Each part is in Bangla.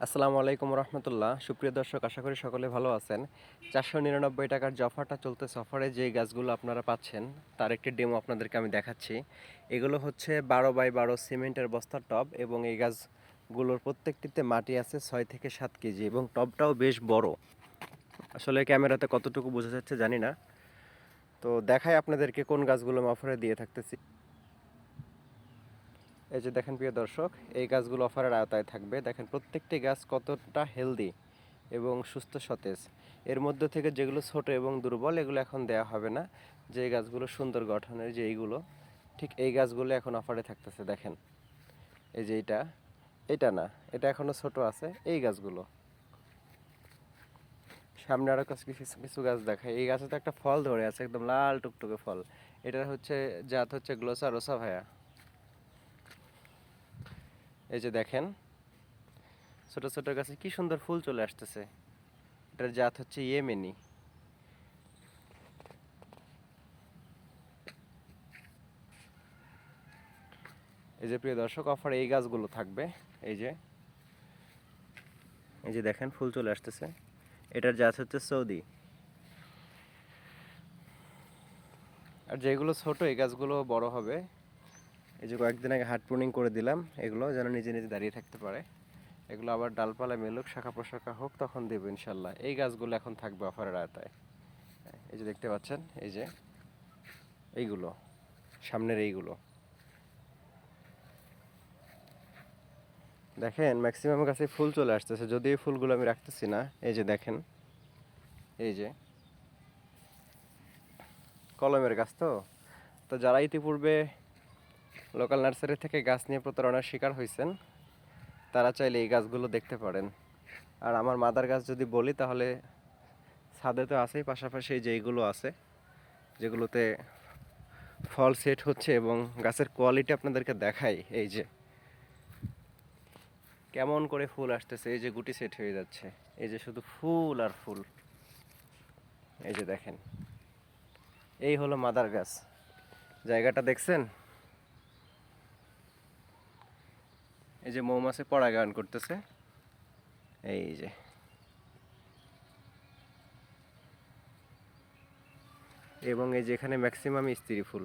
আসসালামু আলাইকুম রহমতুল্লাহ। সুপ্রিয় দর্শক, আশা করি সকলে ভালো আছেন। 499 টাকার যে অফারটা চলতেছে, অফারে যে গাছগুলো আপনারা পাচ্ছেন তার একটি ডেমো আপনাদেরকে আমি দেখাচ্ছি। এগুলো হচ্ছে 12x12 সিমেন্টের বস্তার টব, এবং এই গাছগুলোর প্রত্যেকটিতে মাটি আছে 6 থেকে 7 কেজি, এবং টবটাও বেশ বড়। আসলে ক্যামেরাতে কতটুকু বোঝা যাচ্ছে জানি না, তো দেখাই আপনাদেরকে কোন গাছগুলো আমি অফারে দিয়ে থাকতেছি। এই যে দেখেন প্রিয় দর্শক, এই গাছগুলো অফারের আওতায় থাকবে। দেখেন প্রত্যেকটি গাছ কতটা হেলদি এবং সুস্থ সতেজ। এর মধ্যে থেকে যেগুলো ছোট এবং দুর্বল, এগুলো এখন দেওয়া হবে না। যে গাছগুলো সুন্দর গঠনের, যে এইগুলো, ঠিক এই গাছগুলো এখন অফারে থাকতেছে। দেখেন এই যে এটা না, এটা এখনো ছোট আছে। এই গাছগুলো সামনে আরো কিছু কিছু কিছু গাছ দেখায়। এই গাছে তো একটা ফল ধরে আছে, একদম লাল টুকটুকে ফল। এটার হচ্ছে জাত হচ্ছে গ্লোসা রোসা ভায়া। এই যে দেখেন ছোট ছোট গাছে কি সুন্দর ফুল চলে আসতেছে। এটার জাত হচ্ছে ইয়েমেনি। এই যে প্রিয় দর্শক, অফারে এই গাছগুলো থাকবে। এই যে এই যে দেখেন ফুল চলে আসতেছে। এটার জাত হচ্ছে সৌদি। আর যেগুলো ছোট, এই গাছগুলো বড় হবে। এই যে কয়েকদিন আগে হার্ড প্রুনিং করে দিলাম, এগুলো যেন নিজে নিজে দাঁড়িয়ে থাকতে পারে। এগুলো আবার ডালপালা মেলুক, শাখা প্রশাখা হোক, তখন দেবো ইনশাল্লাহ। এই গাছগুলো এখন থাকবে অফারের আওতায়। এই যে দেখতে পাচ্ছেন, এই যে এইগুলো, সামনের এইগুলো দেখেন, ম্যাক্সিমাম গাছে ফুল চলে আসতেছে, যদি এই ফুলগুলো আমি রাখতেছি না। এই যে দেখেন, এই যে কলমের গাছ। তো তো যারা ইতিপূর্বে লোকাল নার্সারি থেকে গাছ নিয়ে প্রতারণার শিকার হয়েছেন, তারা চাইলে এই গাছগুলো দেখতে পারেন। আর আমার মাদার গাছ যদি বলি, তাহলে ছাদে তো আছেই, পাশাপাশি এই যে এইগুলো আছে, যেগুলোতে ফল সেট হচ্ছে, এবং গাছের কোয়ালিটি আপনাদেরকে দেখাই। এই যে কেমন করে ফুল আসতেছে, এই যে গুটি সেট হয়ে যাচ্ছে, এই যে শুধু ফুল আর ফুল। এই যে দেখেন, এই হলো মাদার গাছ। জায়গাটা দেখছেন? এই যে মৌমাছি পরাগায়ন করতেছে। এই যে এবং এই যে এখানে ম্যাক্সিমাম স্ত্রী ফুল।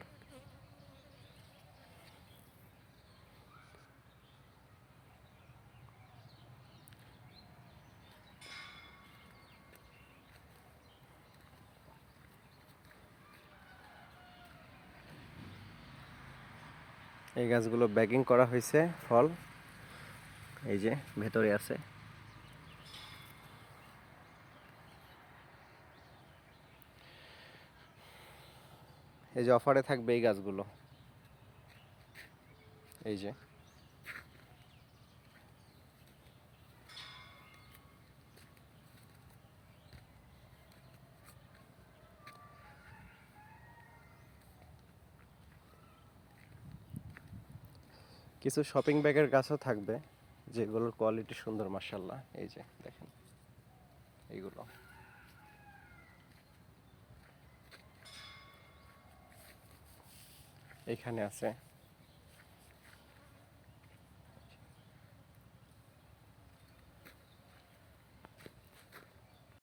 এই গাছগুলো ব্যাগিং করা হয়েছে ফল, এই যে ভেতরে আছে। এই যে অফারে থাকবে এই গাছগুলো। এই যে কিছু শপিং ব্যাগের গাছও থাকবে, যেগুলোর কোয়ালিটি সুন্দর মাশাআল্লাহ। এই যে দেখেন এইগুলো, এইখানে আছে।